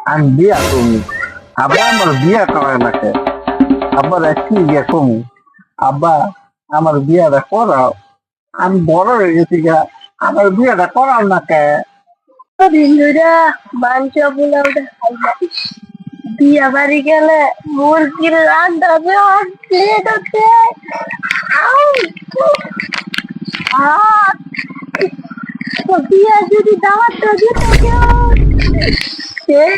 আমি বিয়া কমি আব্বা আমার বিয়া করে নাকি আব্বার কি বিয়া কমি আব্বা আমার বিয়াটা করাও আমি বড় হয়ে গেছি গা আমার বিয়াটা করাও না কে ভিন্ডুরা মাংস পোলাও খাইবা বিয়া বাড়ি গেলে মুরগির রান্না প্লেট হচ্ছে বিয়া যদি দাওয়াতটা দিতে কেউ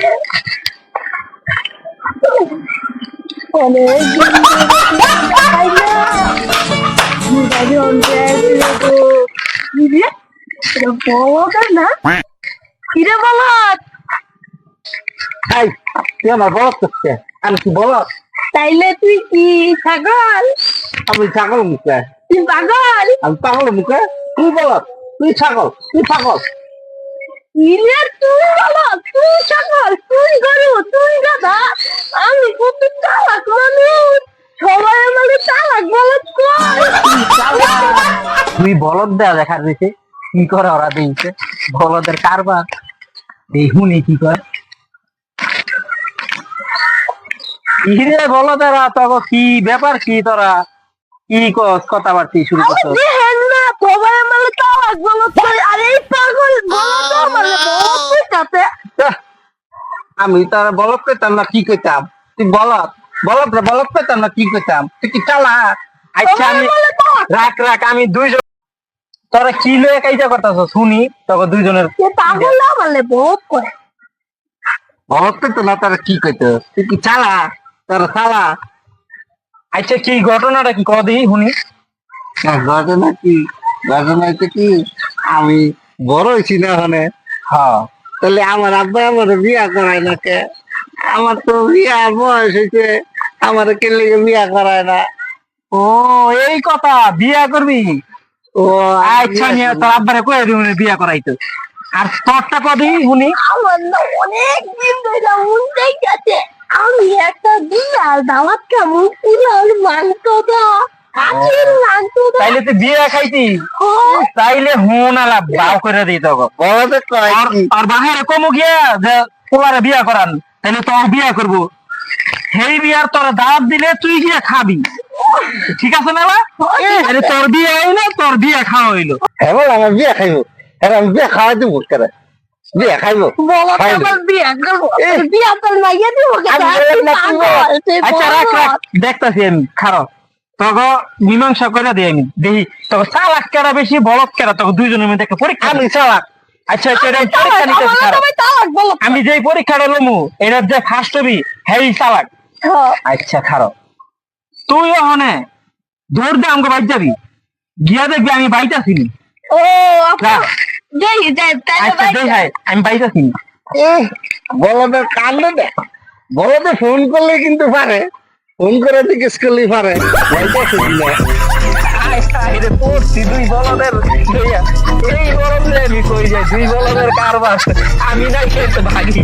অনেক খাই না বলতা না কিরে বলত এই তুই আমার বলত করছে আমি কি বলত তাইলে তুই কি ছাগল আমি ছাগল মুখে তুই পাগল আমি পাগল মুখে তুই বলত তুই ছাগল ইলে তুই বলত তুই ছাগল তুই গরু তুই গাধা আমি কত চালাক মানুষ সবাই আমাকে চালাক বলত কয় তুই বলদ দেয়া দেখা দিয়েছে কি করে ওরা দিয়েছে বলদের কারবার দেখুনি কি করে ইরে বলদেরা তখন কি ব্যাপার কি তোরা কি কথাবার্তি শুরু করছো না সবাই আমাকে চালাক বলত কয় আরে এই পাগল বলত আমাকে বলত কাতে আমি তারা বলদ পেতাম না কি কইতাম তুই বলদ পেতাম না কি কইতাম তুই কি চালা আচ্ছা আমি রাখ আমি দুইজন তোরা কি লয়ে কাইজা করতেছ শুনি তখন দুইজনের পাগল না বলে বহুত করে বলদ পেতো না তারা কি কইতো তুই কি চালা তারা চালা আচ্ছা কি ঘটনাটা কি কদি শুনি ঘটনা হচ্ছে কি আমি বড় হয়েছি না ওখানে হ্যাঁ তাহলে আমার আব্বা আমার বিয়া করায় না কে আমার তো বিয়া বয়স হয়েছে আমার কে লেগে বিয়া করায় না ও এই কথা বিয়া করবি ও আচ্ছা নিয়ে তোর আব্বারে কয়ে দিবি বিয়া করাইতো আর তোরটা কদি শুনি আমার না অনেক দিন ধরে উঠতেই গেছে আমি একটা বিয়ার দাওয়াত কেমন পুলার মাংস দা কাছের মাংস দা তাইলে তুই বিয়া খাইতি তাইলে হুন আলা বাও করে দিই তো বলতে কয় আর বাহিরে কমু গিয়া যে পোলারে বিয়া করান তাইলে তো বিয়া করব সেই বিয়ার তোর দাওয়াত দিলে তুই গিয়া খাবি ঠিক আছে না আরে তোর বিয়া হইলো তোর বিয়া খাওয়া হইলো হ্যাঁ বল আমার বিয়া খাইবো হ্যাঁ আমি বিয়া খাওয়া দিব করে বিয়া খাইবো বলো আমার বিয়া করব বিয়া তোর মাইয়া দিব আচ্ছা রাখ দেখতাছি আমি খারাপ তখন মীমাংসা করে দিই আমি দেখি তখন চালাক কেরা বেশি বলক কেরা তখন দুইজনের মধ্যে একটা পরীক্ষা আমি চালাক আচ্ছা পরীক্ষা নিতে আমি যে পরীক্ষাটা লমু এটার যে ফার্স্ট হবি হেই চালাক আচ্ছা খারাপ তুই ওখানে দৌড় দে আমাকে বাইর যাবি গিয়া দেখবি আমি বাইতে আসিনি ও যাই আচ্ছা যাই আমি বাইতে আসিনি বলদের কান্দে দে বলদের ফোন করলে কিন্তু পারে ফোন করে জিজ্ঞেস করলেই পারে দুই বলদের এই বলদের আমি কই যাই দুই বলদের কারবার আমি না খেতে ভাগি